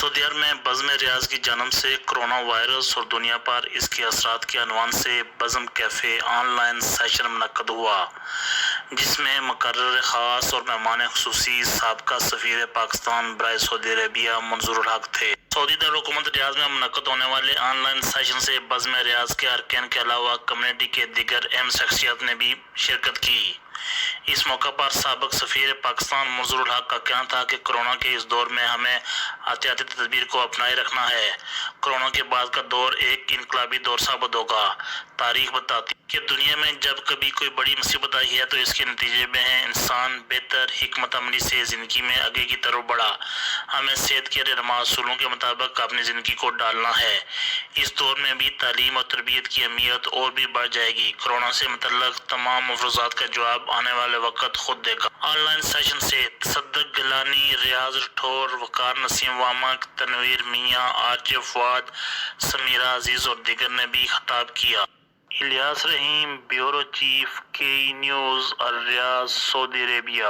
سعودی عرب میں بزم ریاض کی جانب سے کرونا وائرس اور دنیا پر اس کے اثرات کے عنوان سے بزم کیفے آن لائن سیشن منعقد ہوا، جس میں مقرر خاص اور مہمان خصوصی سابقہ سفیر پاکستان برائے سعودی عربیہ منظور الحق تھے۔ سعودی دارالحکومت ریاض میں منعقد ہونے والے آن لائن سیشن سے بزم ریاض کے ارکان کے علاوہ کمیونٹی کے دیگر اہم شخصیات نے بھی شرکت کی۔ اس موقع پر سابق سفیر پاکستان منظور الحق کا کہنا تھا کہ کرونا کے اس دور میں ہمیں احتیاطی تدابیر کو اپنائے رکھنا ہے۔ کرونا کے بعد کا دور ایک انقلابی دور ثابت ہوگا۔ تاریخ بتاتی ہے کہ دنیا میں جب کبھی کوئی بڑی مصیبت آئی ہے تو اس کے نتیجے میں انسان بہتر حکمت عملی سے زندگی میں آگے کی طرف بڑھا۔ ہمیں صحت کے رہنما اصولوں کے مطابق اپنی زندگی کو ڈالنا ہے۔ اس دور میں بھی تعلیم اور تربیت کی اہمیت اور بھی بڑھ جائے گی۔ کرونا سے متعلق تمام مفروضات کا جواب آنے والے وقت خود دے گا۔ آن لائن سیشن سے تصدق گیلانی، ریاض راٹھور، وقار نسیم وامق، تنویر میاں، عارف فواد، سمیرہ عزیز اور دیگر نے بھی خطاب کیا۔ الیاس رحیم، بیورو چیف، کے ای نیوز، الریاض، سعودی عربیہ۔